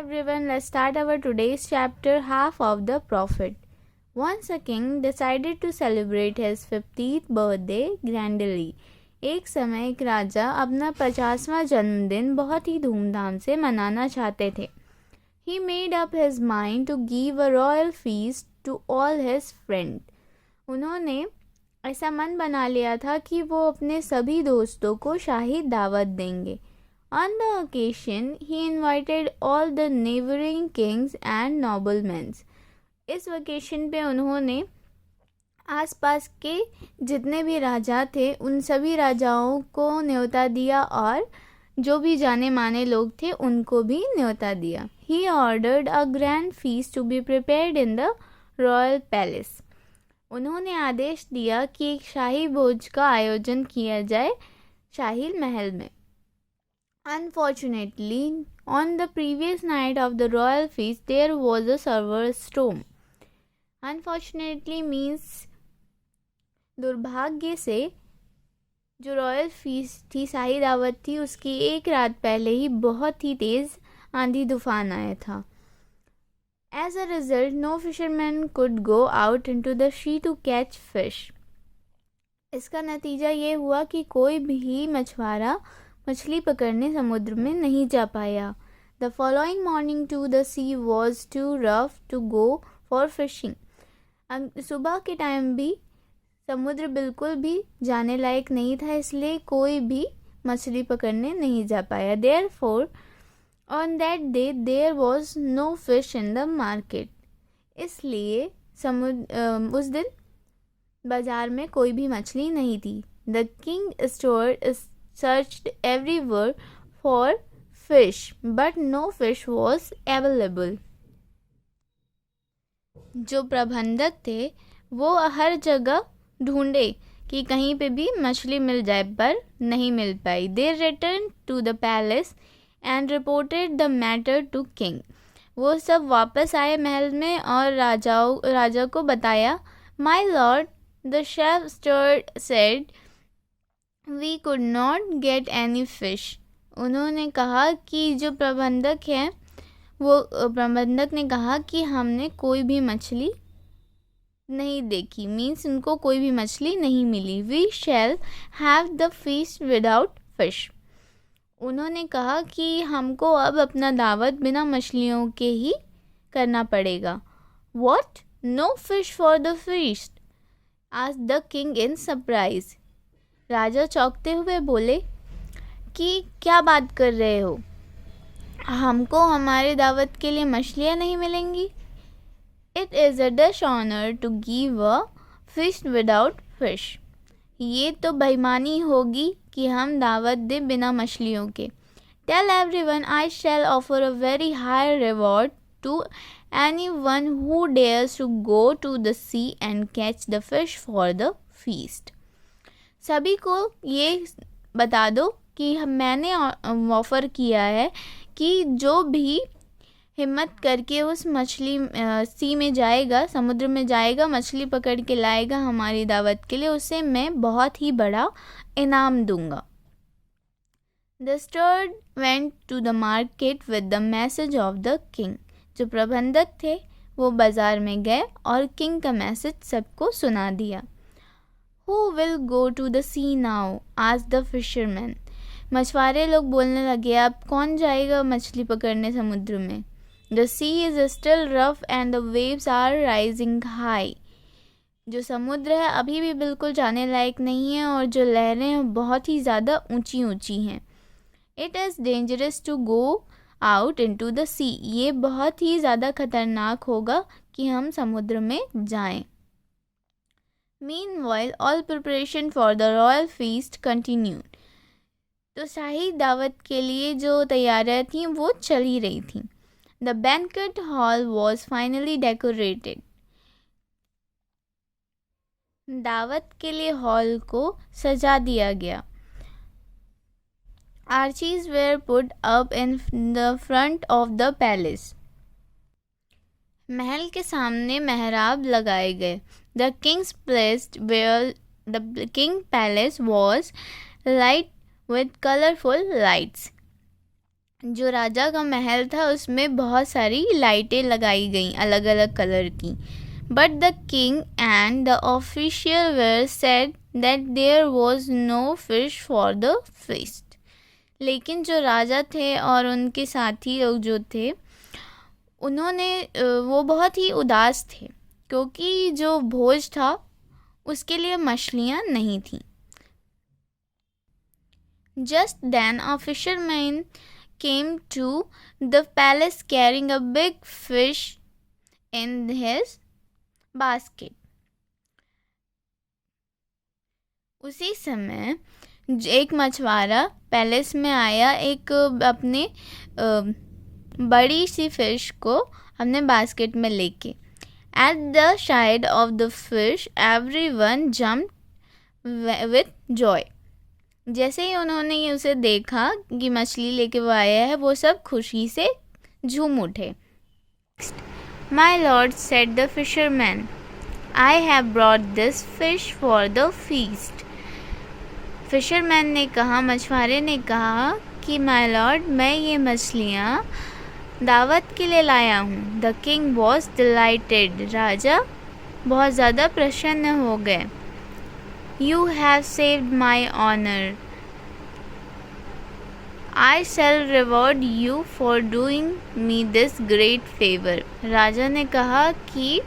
everyone, let's start our today's chapter, Half of the Prophet. Once a king decided to celebrate his 50th birthday grandly. एक समय एक राजा अपना 50वां जन्मदिन बहुत ही धूमधाम से मनाना चाहते थे. He made up his mind to give a royal feast to all his friends. उन्होंने ऐसा मन बना लिया था कि वो अपने सभी दोस्तों को शाही दावत देंगे. On the occasion, he invited all the neighboring kings and noblemen. इस वेकेशन पे उन्होंने आसपास के जितने भी राजा थे उन सभी राजाओं को न्योता दिया और जो भी जाने माने लोग थे उनको भी न्योता दिया. He ordered a grand feast to be prepared in the royal palace. उन्होंने आदेश दिया कि एक शाही भोज का आयोजन किया जाए शाही महल में. Unfortunately, on the previous night of the royal feast, there was a severe storm. Unfortunately means दुर्भाग्य से जो रॉयल फीस्ट थी, शाही दावत थी, उसकी एक रात पहले ही बहुत ही तेज़ आंधी तूफान आया था. As a result, no fisherman could go out into the sea to catch fish. इसका नतीजा ये हुआ कि कोई भी मछुआरा मछली पकड़ने समुद्र में नहीं जा पाया. The following morning too, the sea was too rough to go for fishing. सुबह के टाइम भी समुद्र बिल्कुल भी जाने लायक नहीं था, इसलिए कोई भी मछली पकड़ने नहीं जा पाया. Therefore, on that day there was no fish in the market. इसलिए उस दिन बाजार में कोई भी मछली नहीं थी. The king searched everywhere for fish, but no fish was available. जो प्रबंधक थे वो हर जगह ढूंढे कि कहीं पे भी मछली मिल जाए, पर नहीं मिल पाई. They returned to the palace and reported the matter to king. वो सब वापस आए महल में और राजा को बताया. My lord, the chef steward said we could not get any fish. उन्होंने कहा कि जो प्रबंधक हैं वो प्रबंधक ने कहा कि हमने कोई भी मछली नहीं देखी, मीन्स उनको कोई भी मछली नहीं मिली. We shall have the feast without fish. उन्होंने कहा कि हमको अब अपना दावत बिना मछलियों के ही करना पड़ेगा. What? No fish for the feast? asked the king in surprise. राजा चौंकते हुए बोले कि क्या बात कर रहे हो, हमको हमारे दावत के लिए मछलियाँ नहीं मिलेंगी. It is a dishonor to give a feast without fish. ये तो बेईमानी होगी कि हम दावत दें बिना मछलियों के. Tell everyone I shall offer a very high reward to anyone who dares to go to the sea and catch the fish for the feast. सभी को ये बता दो कि मैंने ऑफ़र किया है कि जो भी हिम्मत करके उस मछली सी में जाएगा, समुद्र में जाएगा, मछली पकड़ के लाएगा हमारी दावत के लिए, उसे मैं बहुत ही बड़ा इनाम दूंगा. The steward went to the market with the message of the king. जो प्रबंधक थे वो बाज़ार में गए और किंग का मैसेज सबको सुना दिया. Who will go to the sea now? asked the fisherman. मछुआरे लोग बोलने लगे, अब कौन जाएगा मछली पकड़ने समुद्र में. The sea is still rough and the waves are rising high. जो समुद्र है अभी भी बिल्कुल जाने लायक नहीं है और जो लहरें हैं बहुत ही ज़्यादा ऊंची ऊंची हैं. It is dangerous to go out into the sea. ये बहुत ही ज़्यादा खतरनाक होगा कि हम समुद्र में जाएं. Meanwhile, all preparation for the royal feast continued. तो शाही दावत के लिए जो तैयारियां थीं वो चल ही रही थीं. The banquet hall was finally decorated. दावत के लिए हॉल को सजा दिया गया. Arches were put up in the front of the palace. महल के सामने मेहराब लगाए गए. The king's place where the king palace was light with colorful lights. जो राजा का महल था उसमें बहुत सारी लाइटें लगाई गईं अलग अलग कलर की. But the king and the official were sad that there was no fish for the feast. लेकिन जो राजा थे और उनके साथी लोग जो थे उन्होंने वो बहुत ही उदास थे क्योंकि जो भोज था उसके लिए मछलियाँ नहीं थीं. Just then a fisherman came to the palace carrying a big fish in his basket. उसी समय एक मछुआरा पैलेस में आया एक अपने बड़ी सी फिश को अपने बास्केट में लेके. At the sight of the fish, everyone jumped with joy. जैसे ही उन्होंने उसे देखा कि मछली लेके वो आया है वो सब खुशी से झूम उठे. My lord, said the fisherman, I have brought this fish for the feast. Fisherman ने कहा, मछुआरे ने कहा कि माय लॉर्ड मैं ये मछलियाँ दावत के लिए लाया हूँ. The king was delighted. राजा बहुत ज़्यादा प्रसन्न हो गए. You have saved my honor. I shall reward you for doing me this great favor. राजा ने कहा कि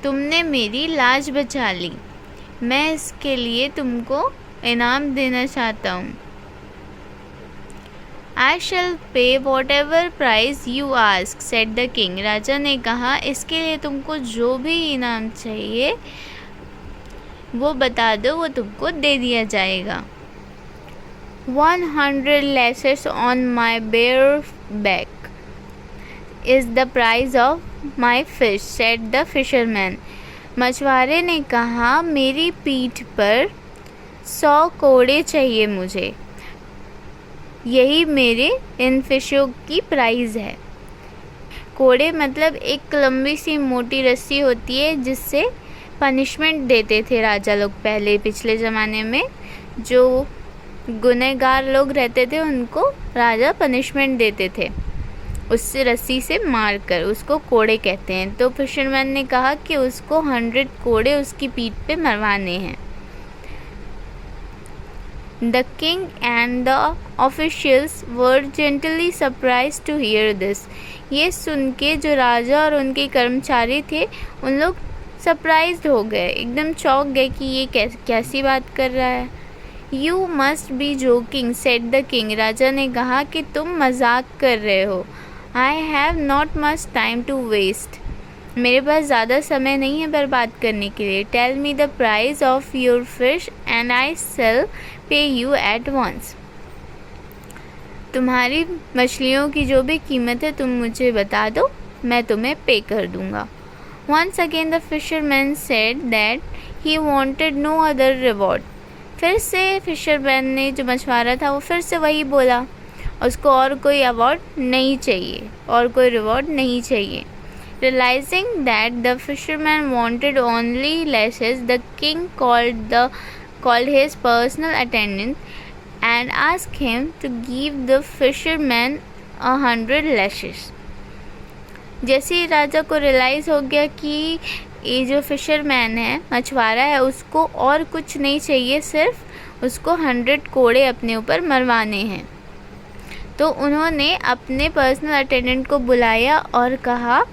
तुमने मेरी लाज बचा ली. मैं इसके लिए तुमको इनाम देना चाहता हूँ. I shall pay whatever price you ask, said the king. राजा ने कहा इसके लिए तुमको जो भी इनाम चाहिए वो बता दो, वो तुमको दे दिया जाएगा. 100 lashes on my bare back is the price of my fish, said the fisherman. मछुआरे ने कहा मेरी पीठ पर 100 कोड़े चाहिए मुझे, यही मेरे इन फिशों की प्राइस है. कोड़े मतलब एक लंबी सी मोटी रस्सी होती है जिससे पनिशमेंट देते थे राजा लोग पहले पिछले ज़माने में. जो गुनहगार लोग रहते थे उनको राजा पनिशमेंट देते थे उससे रस्सी से मार कर, उसको कोड़े कहते हैं. तो फिशरमैन ने कहा कि उसको 100 कोड़े उसकी पीठ पे मरवाने हैं. The king and the officials were gently surprised to hear this. ये सुन के जो राजा और उनके कर्मचारी थे उन लोग सरप्राइज्ड हो गए, एकदम चौंक गए कि ये कैसी बात कर रहा है. You must be joking, said the king. राजा ने कहा कि तुम मजाक कर रहे हो. I have not much time to waste. मेरे पास ज़्यादा समय नहीं है बर्बाद करने के लिए. Tell me the price of your fish and I shall pay you at once. तुम्हारी मछलियों की जो भी कीमत है तुम मुझे बता दो, मैं तुम्हें पे कर दूँगा. Once again the fisherman said that he wanted no other reward. फिर से फिशरमैन ने जो मछुआरा था वो फिर से वही बोला, उसको और कोई अवार्ड नहीं चाहिए, और कोई रिवॉर्ड नहीं चाहिए. Realizing that the fisherman wanted only lashes, the king called his personal attendant and asked him to give the fisherman 100 lashes. जैसे ही राजा को रियलाइज़ हो गया कि ये जो फिशरमैन है मछुआरा है उसको और कुछ नहीं चाहिए, सिर्फ उसको 100 कोड़े अपने ऊपर मरवाने हैं, तो उन्होंने अपने पर्सनल अटेंडेंट को बुलाया और कहा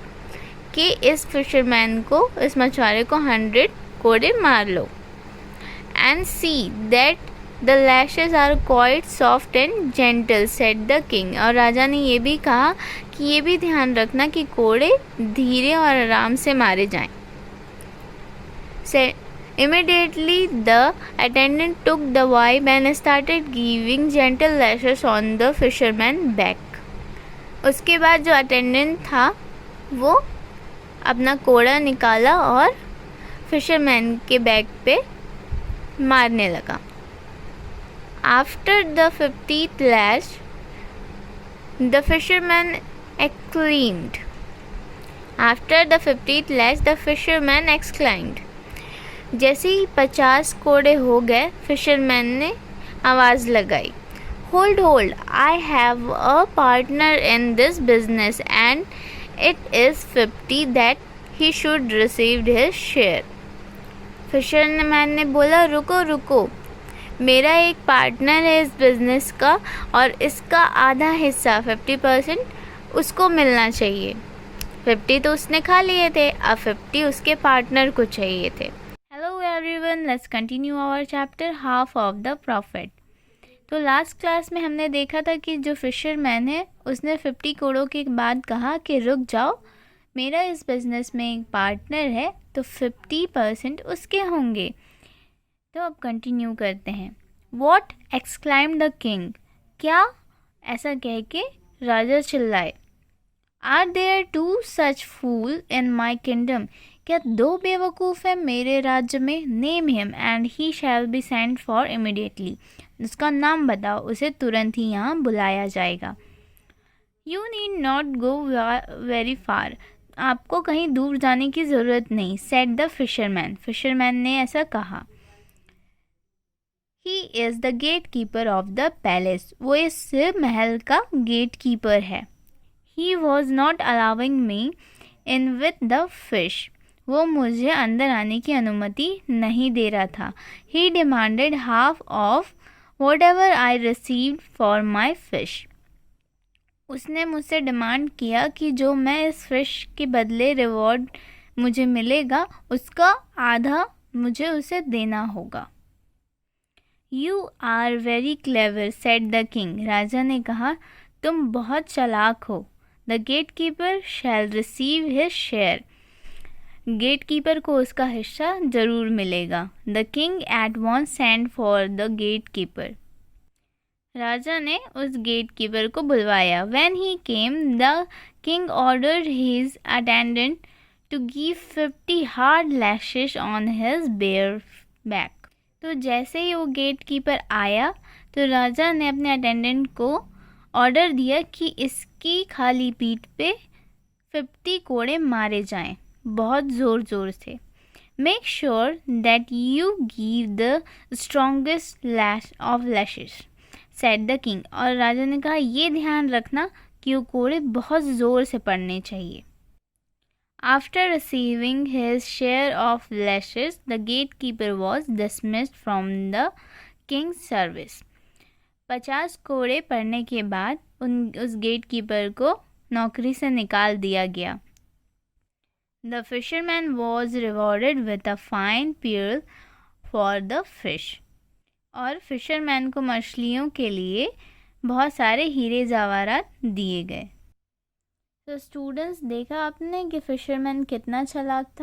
कि इस फिशरमैन को, इस मछुआरे को 100 कोड़े मार लो. And see that the lashes are quite soft and gentle, said the king. और राजा ने ये भी कहा कि ये भी ध्यान रखना कि कोड़े धीरे और आराम से मारे जाएं. Immediately the attendant took the wife and started giving gentle lashes on the fisherman's back. उसके बाद जो अटेंडेंट था वो अपना कोड़ा निकाला और फिशरमैन के बैक पे मारने लगा. After the 50th lash, the fisherman exclaimed. After the 50th lash, the fisherman exclaimed. जैसे ही 50 कोड़े हो गए फिशरमैन ने आवाज़ लगाई, hold, I have a partner in this business and it is 50 that he should receive his share. Fisherman ने बोला रुको, मेरा एक पार्टनर है इस बिज़नेस का और इसका आधा हिस्सा 50% उसको मिलना चाहिए। 50 तो उसने खा लिए थे, अब 50 उसके पार्टनर को चाहिए थे। Hello everyone, let's continue our chapter half of the profit. तो लास्ट क्लास में हमने देखा था कि जो फिशरमैन है उसने 50 करोड़ के बाद कहा कि रुक जाओ, मेरा इस बिज़नेस में एक पार्टनर है तो 50% उसके होंगे। तो अब कंटिन्यू करते हैं। वॉट एक्सक्लाइम द किंग, क्या, ऐसा कह के राजा चिल्लाए। Are there two such fool in my kingdom, क्या 2 बेवकूफ़ हैं मेरे राज्य में। Name him and he shall be sent for immediately, उसका नाम बताओ, उसे तुरंत ही यहाँ बुलाया जाएगा। You need not go very far, आपको कहीं दूर जाने की ज़रूरत नहीं। सेड द फिशरमैन, फिशरमैन ने ऐसा कहा। He is the gate keeper of the palace, वो इस महल का गेट कीपर है। He was not allowing me in with the fish, वो मुझे अंदर आने की अनुमति नहीं दे रहा था। He demanded half of whatever I received for my fish, उसने मुझसे डिमांड किया कि जो मैं इस फिश के बदले रिवॉर्ड मुझे मिलेगा उसका आधा मुझे उसे देना होगा। You are very clever, said the king, राजा ने कहा तुम बहुत चालाक हो। The gatekeeper shall receive his share, gatekeeper को उसका हिस्सा ज़रूर मिलेगा। The king at once send for the gate keeper, राजा ने उस गेट कीपर को बुलवाया। When he came the king ordered his attendant to give 50 hard lashes on his bare back. तो जैसे ही वो गेट कीपर आया तो राजा ने अपने अटेंडेंट को ऑर्डर दिया कि इसकी खाली पीठ पे 50 कोड़े मारे जाएं, बहुत ज़ोर से। Make sure that you give the strongest lash of lashes, said the king, और राजा ने कहा ये ध्यान रखना कि वो कोड़े बहुत ज़ोर से पड़ने चाहिए। After receiving his share of lashes the gate keeper was dismissed from the king's service, 50 कोड़े पड़ने के बाद उस गेट कीपर को नौकरी से निकाल दिया गया। The fisherman was rewarded with a fine pearl for the fish, और फिशरमैन को मछलियों के लिए बहुत सारे हीरे जवाहरात दिए गए। तो स्टूडेंट्स, देखा आपने कि फिशरमैन कितना चालाक था।